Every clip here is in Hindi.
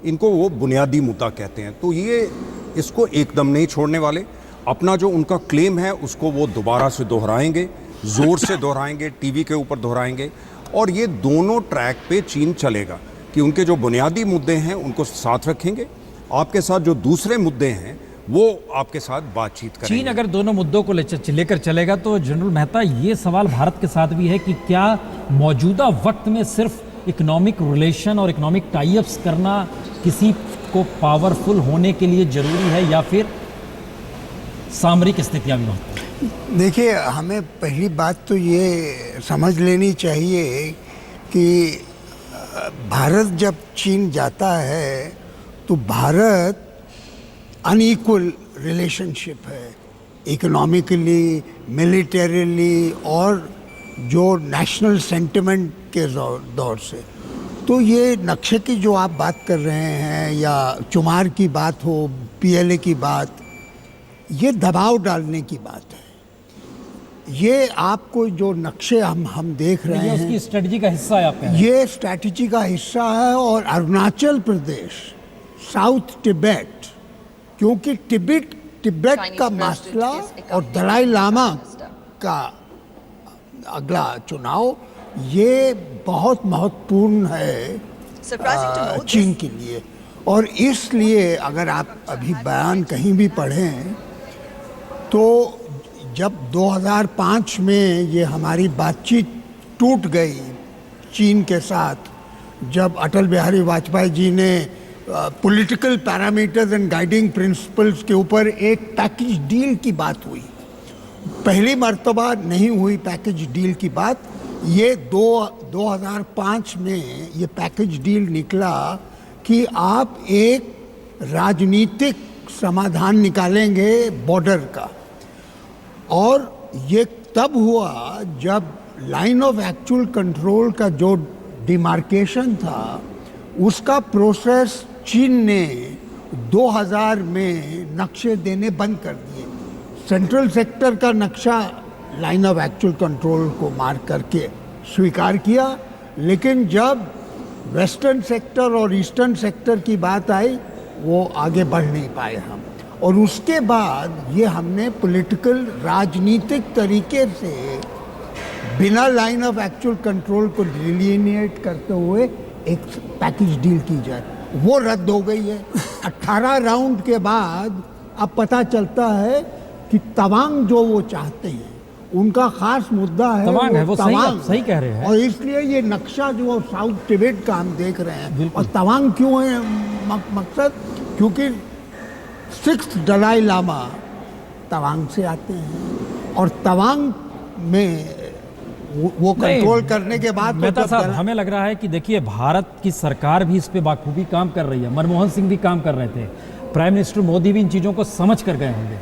इनको वो बुनियादी मुद्दा कहते हैं। तो ये इसको एकदम नहीं छोड़ने वाले। अपना जो उनका क्लेम है उसको वो दोबारा से दोहराएंगे, ज़ोर से दोहराएंगे, टीवी के ऊपर दोहराएंगे। और ये दोनों ट्रैक पे चीन चलेगा कि उनके जो बुनियादी मुद्दे हैं उनको साथ रखेंगे, आपके साथ जो दूसरे मुद्दे हैं वो आपके साथ बातचीत करेंगे। चीन अगर दोनों मुद्दों को लेकर चलेगा तो जनरल मेहता ये सवाल भारत के साथ भी है कि क्या मौजूदा वक्त में सिर्फ इकोनॉमिक रिलेशन और इकोनॉमिक टाई-अप्स करना किसी को पावरफुल होने के लिए जरूरी है या फिर सामरिक स्थितियां भी होती? देखिए, हमें पहली बात तो ये समझ लेनी चाहिए कि भारत जब चीन जाता है तो भारत अनइक्वल रिलेशनशिप है, इकोनॉमिकली, मिलिटरीली और जो नेशनल सेंटिमेंट के दौर से। तो ये नक्शे की जो आप बात कर रहे हैं या चुमार की बात हो, पीएलए की बात, ये दबाव डालने की बात है। ये आपको जो नक्शे हम देख रहे हैं उसकी स्ट्रेटजी का हिस्सा है आप कह रहे हैं? ये स्ट्रैटेजी का हिस्सा है। और अरुणाचल प्रदेश, साउथ तिब्बत, क्योंकि तिब्बत का मसला और दलाई लामा का अगला चुनाव ये बहुत महत्वपूर्ण है चीन के लिए। और इसलिए अगर आप अभी बयान कहीं भी पढ़ें तो जब 2005 में ये हमारी बातचीत टूट गई चीन के साथ, जब अटल बिहारी वाजपेयी जी ने political parameters and guiding principles के ऊपर एक पैकेज डील की बात हुई, पहली मर्तबा नहीं हुई पैकेज डील की बात। ये 2005 में ये पैकेज डील निकला कि आप एक राजनीतिक समाधान निकालेंगे बॉर्डर का। और ये तब हुआ जब लाइन ऑफ एक्चुअल कंट्रोल का जो डिमार्केशन था उसका प्रोसेस चीन ने 2000 में नक्शे देने बंद कर दिए। सेंट्रल सेक्टर का नक्शा लाइन ऑफ एक्चुअल कंट्रोल को मार करके स्वीकार किया, लेकिन जब वेस्टर्न सेक्टर और ईस्टर्न सेक्टर की बात आई वो आगे बढ़ नहीं पाए हम। और उसके बाद ये हमने पॉलिटिकल राजनीतिक तरीके से बिना लाइन ऑफ एक्चुअल कंट्रोल को डिलिनिएट करते हुए एक पैकेज डील की जाए, वो रद्द हो गई है। 18 राउंड के बाद अब पता चलता है कि तवांग जो वो चाहते हैं उनका खास मुद्दा है तवांग है, वो तवांग सही कह रहे हैं। और इसलिए ये नक्शा जो साउथ तिब्बत का हम देख रहे हैं। और तवांग क्यों है मकसद? क्योंकि 6th दलाई लामा तवांग से आते हैं और तवांग में वो कंट्रोल करने के बाद मेहता साहब, हमें लग रहा है कि देखिए भारत की सरकार भी इस पे बाखूबी काम कर रही है। मनमोहन सिंह भी काम कर रहे थे, प्राइम मिनिस्टर मोदी भी इन चीज़ों को समझ कर गए होंगे।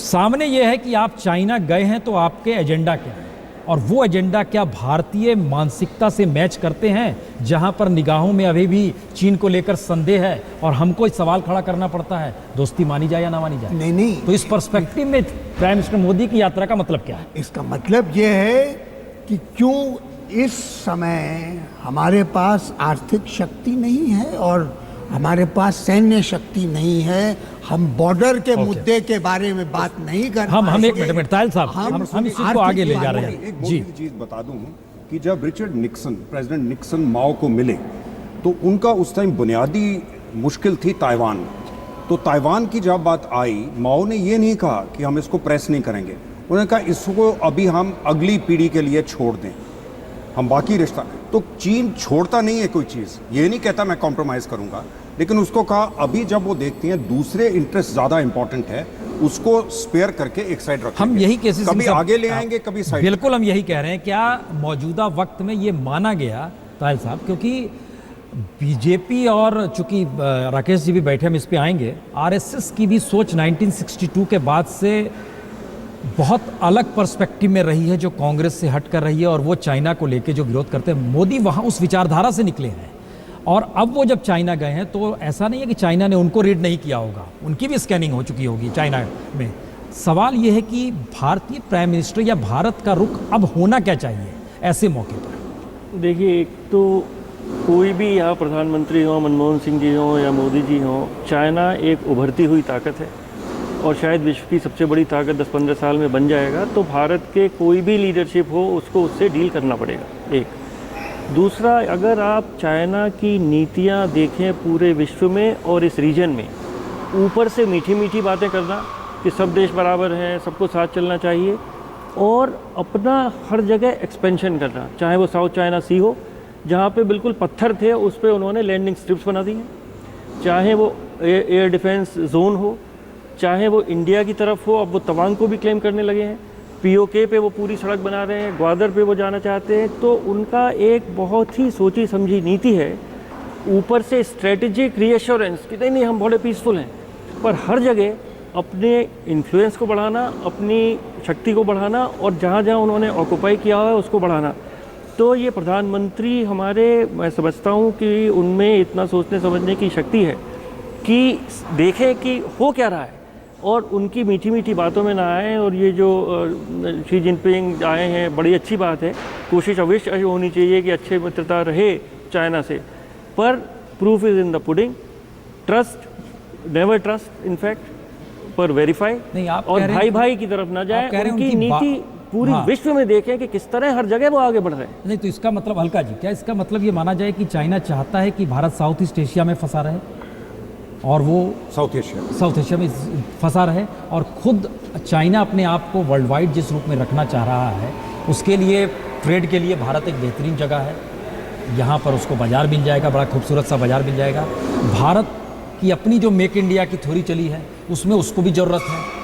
सामने ये है कि आप चाइना गए हैं तो आपके एजेंडा क्या है और वो एजेंडा क्या भारतीय मानसिकता से मैच करते हैं, जहां पर निगाहों में अभी भी चीन को लेकर संदेह है और हमको इस सवाल खड़ा करना पड़ता है दोस्ती मानी जाए या ना मानी जाए? नहीं। तो इस पर्सपेक्टिव में प्राइम मिनिस्टर मोदी की यात्रा का मतलब क्या है? इसका मतलब ये है कि क्यों इस समय हमारे पास आर्थिक शक्ति नहीं है और हमारे पास सैन्य शक्ति नहीं है, हम बॉर्डर के मुद्दे के बारे में बात नहीं कर हम एक मिनट तायल साहब, हम इस चीज को आगे ले जा रहे हैं। एक चीज बता दूं कि जब रिचर्ड निक्सन, प्रेसिडेंट निक्सन माओ को मिले तो उनका उस टाइम बुनियादी मुश्किल थी ताइवान। तो ताइवान की जब बात आई, माओ ने ये नहीं कहा कि हम इसको प्रेस नहीं करेंगे, उन्होंने कहा इसको अभी हम अगली पीढ़ी के लिए छोड़ दें, हम बाकी रिश्ता। तो चीन छोड़ता नहीं है कोई चीज़, ये नहीं कहता मैं कॉम्प्रोमाइज़ करूंगा, लेकिन उसको कहा अभी जब वो देखती हैं दूसरे इंटरेस्ट ज़्यादा इंपॉर्टेंट है उसको स्पेयर करके एक साइड रखेंगे। हम यही केसेस कभी आगे ले आएंगे, कभी साइड। बिल्कुल हम यही कह रहे हैं। क्या मौजूदा वक्त में ये माना गया तायल साहब, क्योंकि बीजेपी और चूंकि राकेश जी भी बैठे, हम इस पे आएंगे, आरएसएस की भी सोच 1962 के बाद से बहुत अलग पर्सपेक्टिव में रही है जो कांग्रेस से हट कर रही है और वो चाइना को लेके जो विरोध करते हैं। मोदी वहाँ उस विचारधारा से निकले हैं और अब वो जब चाइना गए हैं तो ऐसा नहीं है कि चाइना ने उनको रीड नहीं किया होगा, उनकी भी स्कैनिंग हो चुकी होगी चाइना में। सवाल ये है कि भारतीय प्राइम मिनिस्टर या भारत का रुख अब होना क्या चाहिए ऐसे मौके पर? देखिए, एक तो कोई भी यहाँ प्रधानमंत्री हो, मनमोहन सिंह जी हों या मोदी जी हों, चाइना एक उभरती हुई ताकत है और शायद विश्व की सबसे बड़ी ताकत 10-15 साल में बन जाएगा। तो भारत के कोई भी लीडरशिप हो उसको उससे डील करना पड़ेगा। एक दूसरा, अगर आप चाइना की नीतियाँ देखें पूरे विश्व में और इस रीजन में, ऊपर से मीठी मीठी बातें करना कि सब देश बराबर हैं, सबको साथ चलना चाहिए, और अपना हर जगह एक्सपेंशन करना, चाहे वो साउथ चाइना सी हो जहाँ पे बिल्कुल पत्थर थे उस पर उन्होंने लैंडिंग स्ट्रिप्स बना दी हैं, चाहे वो एयर डिफेंस जोन हो, चाहे वो इंडिया की तरफ हो, अब वो तवांग को भी क्लेम करने लगे हैं, पीओके पे वो पूरी सड़क बना रहे हैं, ग्वादर पे वो जाना चाहते हैं। तो उनका एक बहुत ही सोची समझी नीति है, ऊपर से स्ट्रेटेजिक रीएश्योरेंस कि नहीं हम बड़े पीसफुल हैं, पर हर जगह अपने इन्फ्लुएंस को बढ़ाना, अपनी शक्ति को बढ़ाना और जहाँ जहाँ उन्होंने ऑक्यूपाई किया हुआ है उसको बढ़ाना। तो ये प्रधानमंत्री हमारे, मैं समझता हूँ कि उनमें इतना सोचने समझने की शक्ति है कि देखें कि हो क्या रहा है और उनकी मीठी मीठी बातों में ना आए। और ये जो शी जिनपिंग आए हैं, बड़ी अच्छी बात है, कोशिश अवश्य होनी चाहिए कि अच्छे मित्रता रहे चाइना से, पर proof is in the pudding. Trust, never trust in fact, पर वेरीफाई, और भाई भाई की तरफ ना जाए। उनकी नीति पूरी विश्व में देखें कि किस तरह हर जगह वो आगे बढ़ रहे हैं। नहीं तो इसका मतलब, हल्का जी, क्या इसका मतलब ये माना जाए कि चाइना चाहता है कि भारत साउथ ईस्ट एशिया में फंसा रहे और वो साउथ एशिया में फंसा रहे, और खुद चाइना अपने आप को वर्ल्ड वाइड जिस रूप में रखना चाह रहा है उसके लिए, ट्रेड के लिए भारत एक बेहतरीन जगह है, यहाँ पर उसको बाज़ार मिल जाएगा, बड़ा खूबसूरत सा बाज़ार मिल जाएगा। भारत की अपनी जो मेक इंडिया की थ्योरी चली है उसमें उसको भी ज़रूरत है।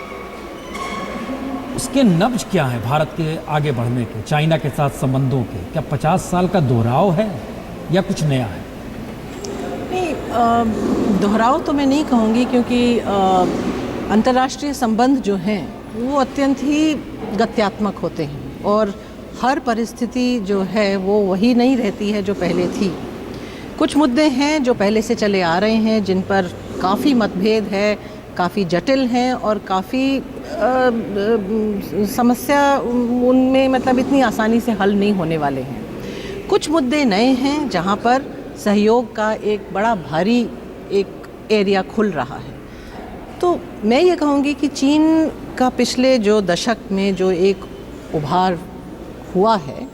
उसके नब्ज क्या है भारत के आगे बढ़ने के, चाइना के साथ संबंधों के? क्या 50 साल का दोहराव है या कुछ नया है? नहीं, दोहराव तो मैं नहीं कहूँगी, क्योंकि अंतर्राष्ट्रीय संबंध जो हैं वो अत्यंत ही गत्यात्मक होते हैं और हर परिस्थिति जो है वो वही नहीं रहती है जो पहले थी। कुछ मुद्दे हैं जो पहले से चले आ रहे हैं, जिन पर काफ़ी मतभेद है, काफ़ी जटिल हैं और काफ़ी समस्या उनमें मतलब इतनी आसानी से हल नहीं होने वाले हैं। कुछ मुद्दे नए हैं जहाँ पर सहयोग का एक बड़ा भारी एक एरिया खुल रहा है। तो मैं ये कहूँगी कि चीन का पिछले जो दशक में जो एक उभार हुआ है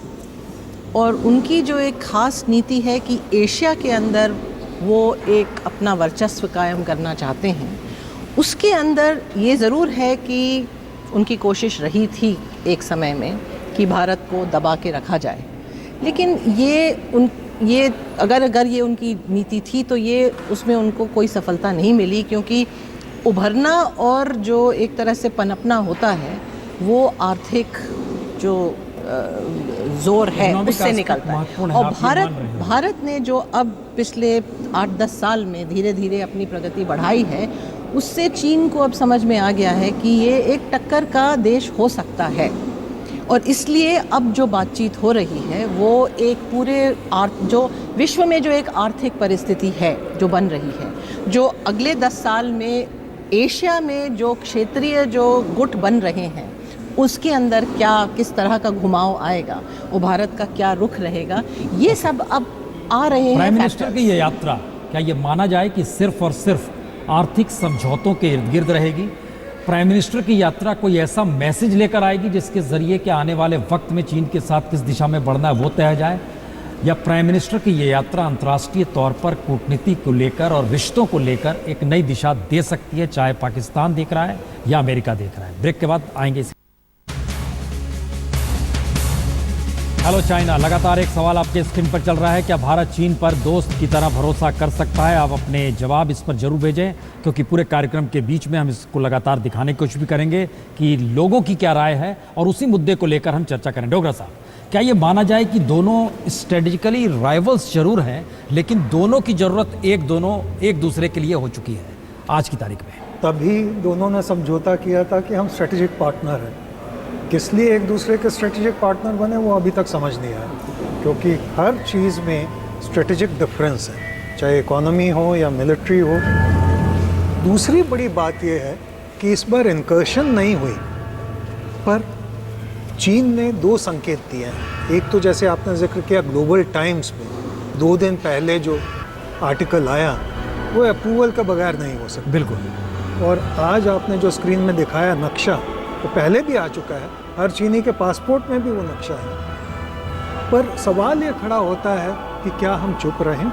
और उनकी जो एक ख़ास नीति है कि एशिया के अंदर वो एक अपना वर्चस्व कायम करना चाहते हैं, उसके अंदर ये ज़रूर है कि उनकी कोशिश रही थी एक समय में कि भारत को दबा के रखा जाए, लेकिन ये अगर ये उनकी नीति थी तो ये उसमें उनको कोई सफलता नहीं मिली, क्योंकि उभरना और जो एक तरह से पनपना होता है वो आर्थिक जो जोर है उससे निकलता है। और भारत ने जो अब पिछले 8-10 साल में धीरे धीरे अपनी प्रगति बढ़ाई है, उससे चीन को अब समझ में आ गया है कि ये एक टक्कर का देश हो सकता है। और इसलिए अब जो बातचीत हो रही है वो एक पूरे जो विश्व में जो एक आर्थिक परिस्थिति है जो बन रही है, जो अगले 10 साल में एशिया में जो क्षेत्रीय जो गुट बन रहे हैं उसके अंदर क्या किस तरह का घुमाव आएगा, वो भारत का क्या रुख रहेगा, ये सब अब आ रहे हैं। प्राइम मिनिस्टर की ये यात्रा, क्या ये माना जाए कि सिर्फ और सिर्फ आर्थिक समझौतों के इर्द गिर्द रहेगी? प्राइम मिनिस्टर की यात्रा कोई ऐसा मैसेज लेकर आएगी जिसके जरिए कि आने वाले वक्त में चीन के साथ किस दिशा में बढ़ना है वो तय जाए, या प्राइम मिनिस्टर की ये यात्रा अंतर्राष्ट्रीय तौर पर कूटनीति को लेकर और रिश्तों को लेकर एक नई दिशा दे सकती है, चाहे पाकिस्तान देख रहा है या अमेरिका देख रहा है? ब्रेक के बाद आएंगे। हेलो चाइना, लगातार एक सवाल आपके स्क्रीन पर चल रहा है, क्या भारत चीन पर दोस्त की तरह भरोसा कर सकता है? आप अपने जवाब इस पर जरूर भेजें, क्योंकि पूरे कार्यक्रम के बीच में हम इसको लगातार दिखाने की कोशिश भी करेंगे कि लोगों की क्या राय है और उसी मुद्दे को लेकर हम चर्चा करें। डोगरा साहब, क्या ये माना जाए कि दोनों स्ट्रेटेजिकली राइवल्स जरूर हैं, लेकिन दोनों की ज़रूरत एक दूसरे के लिए हो चुकी है आज की तारीख में? तभी दोनों ने समझौता किया था कि हम स्ट्रेटेजिक पार्टनर हैं। किस लिए एक दूसरे के स्ट्रेटेजिक पार्टनर बने वो अभी तक समझ नहीं आया, क्योंकि हर चीज़ में स्ट्रेटेजिक डिफरेंस है, चाहे इकोनॉमी हो या मिलिट्री हो। दूसरी बड़ी बात यह है कि इस बार इनकर्शन नहीं हुई, पर चीन ने 2 संकेत दिए हैं। एक तो जैसे आपने जिक्र किया ग्लोबल टाइम्स में 2 दिन पहले जो आर्टिकल आया वो अप्रूवल के बगैर नहीं हो सकता। बिल्कुल। और आज आपने जो स्क्रीन में दिखाया नक्शा, वो पहले भी आ चुका है, हर चीनी के पासपोर्ट में भी वो नक्शा है। पर सवाल ये खड़ा होता है कि क्या हम चुप रहें,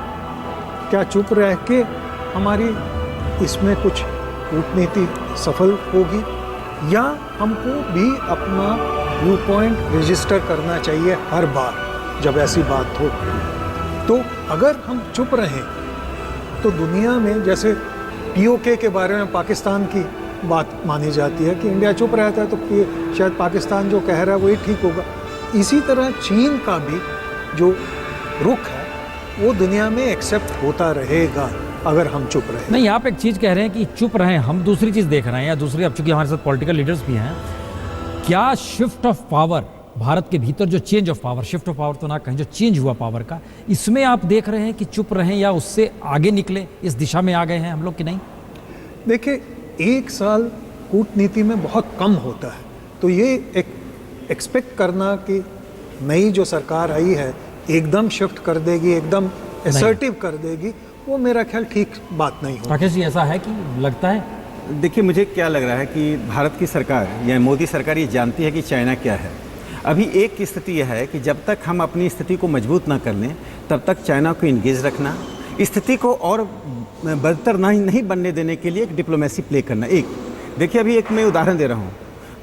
क्या चुप रह के हमारी इसमें कुछ कूटनीति सफल होगी, या हमको भी अपना व्यू पॉइंट रजिस्टर करना चाहिए हर बार जब ऐसी बात हो। तो अगर हम चुप रहें तो दुनिया में जैसे POK के बारे में पाकिस्तान की बात मानी जाती है कि इंडिया चुप रहता है तो शायद पाकिस्तान जो कह रहा है वही ठीक होगा, इसी तरह चीन का भी जो रुख है वो दुनिया में एक्सेप्ट होता रहेगा अगर हम चुप रहे। नहीं, आप एक चीज़ कह रहे हैं कि चुप रहें, हम दूसरी चीज़ देख रहे हैं, या दूसरी, अब चूंकि हमारे साथ पॉलिटिकल लीडर्स भी हैं, क्या शिफ्ट ऑफ पावर भारत के भीतर, जो change of power, shift of power तो ना कहें, जो चेंज हुआ पावर का, इसमें आप देख रहे हैं कि चुप रहें या उससे आगे निकले, इस दिशा में आ गए हैं हम लोग कि नहीं? देखिए, 1 साल कूटनीति में बहुत कम होता है, तो ये एक एक्सपेक्ट करना कि नई जो सरकार आई है एकदम शिफ्ट कर देगी, एकदम असर्टिव कर देगी, वो मेरा ख्याल ठीक बात नहीं हो। राकेश जी, ऐसा है कि लगता है? देखिए, मुझे क्या लग रहा है कि भारत की सरकार या मोदी सरकार ये जानती है कि चाइना क्या है। अभी एक की स्थिति यह है कि जब तक हम अपनी स्थिति को मजबूत ना कर लें तब तक चाइना को इंगेज रखना, स्थिति को और बदतर नहीं बनने देने के लिए एक डिप्लोमेसी प्ले करना। एक देखिए, अभी एक मैं उदाहरण दे रहा हूँ,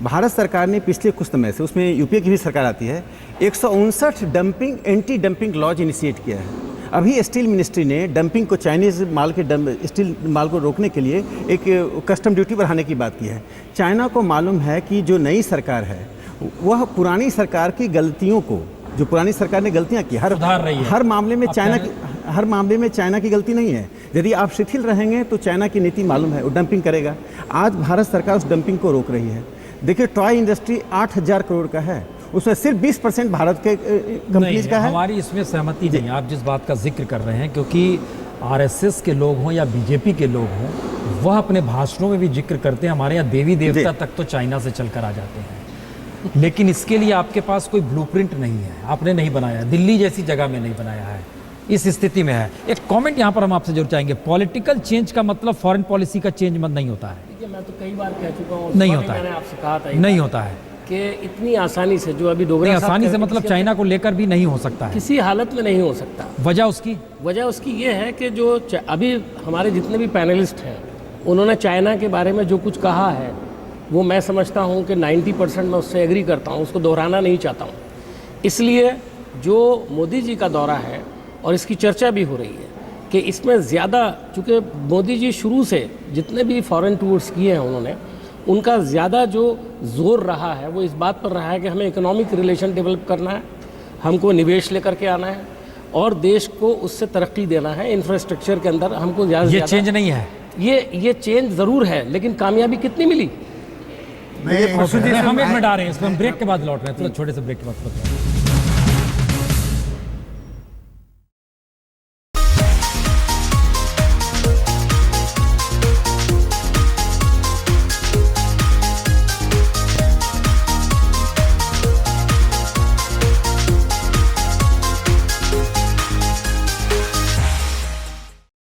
भारत सरकार ने पिछले कुछ समय से, उसमें यूपीए की भी सरकार आती है, 159 dumping anti dumping laws initiate किया है। अभी स्टील मिनिस्ट्री ने डंपिंग को, चाइनीज़ माल के स्टील माल को रोकने के लिए एक कस्टम ड्यूटी बढ़ाने की बात की है। चाइना को मालूम है कि जो नई सरकार है वह पुरानी सरकार की गलतियों को, जो पुरानी सरकार ने गलतियां की, हर मामले में चाइना की गलती नहीं है। यदि आप शिथिल रहेंगे तो चाइना की नीति मालूम है, वो डंपिंग करेगा। आज भारत सरकार उस डंपिंग को रोक रही है। देखिए, टॉय इंडस्ट्री 8,000 करोड़ का है, उसमें सिर्फ 20% भारत के कंपनीज का है। हमारी इसमें सहमति नहीं। आप जिस बात का जिक्र कर रहे हैं, क्योंकि RSS के लोग हों या बीजेपी के लोग हों, वह अपने भाषणों में भी जिक्र करते हैं, हमारे यहाँ देवी देवता तक तो चाइना से चलकर आ जाते हैं, लेकिन इसके लिए आपके पास कोई ब्लूप्रिंट नहीं है, आपने नहीं बनाया, दिल्ली जैसी जगह में नहीं बनाया है, इस स्थिति में है। एक कमेंट यहाँ पर हम आपसे जरूर चाहेंगे, पॉलिटिकल चेंज का मतलब फॉरेन पॉलिसी का चेंज मत नहीं होता है। देखिए, मैं तो कई बार कह चुका हूँ, नहीं होता है, मैंने आपसे कहा था नहीं होता है कि इतनी आसानी से, जो अभी डोगरा साहब आसानी से मतलब चाइना को लेकर भी नहीं हो सकता है, किसी हालत में नहीं हो सकता। वजह उसकी ये है कि जो अभी हमारे जितने भी पैनलिस्ट हैं, उन्होंने चाइना के बारे में जो कुछ कहा है वो मैं समझता हूँ कि 90% मैं उससे एग्री करता हूँ, उसको दोहराना नहीं चाहता हूँ। इसलिए जो मोदी जी का दौरा है और इसकी चर्चा भी हो रही है कि इसमें ज़्यादा, चूँकि मोदी जी शुरू से जितने भी फॉरेन टूर्स किए हैं उन्होंने, उनका ज़्यादा जो जोर रहा है वो इस बात पर रहा है कि हमें इकोनॉमिक रिलेशन डेवलप करना है, हमको निवेश लेकर के आना है और देश को उससे तरक्की देना है। इंफ्रास्ट्रक्चर के अंदर हमको ज़्यादा, ये चेंज नहीं है, ये चेंज ज़रूर है, लेकिन कामयाबी कितनी मिली? हम 1 मिनट आ रहे हैं, इसमें हम ब्रेक के बाद लौट रहे हैं, छोटे से ब्रेक के बाद।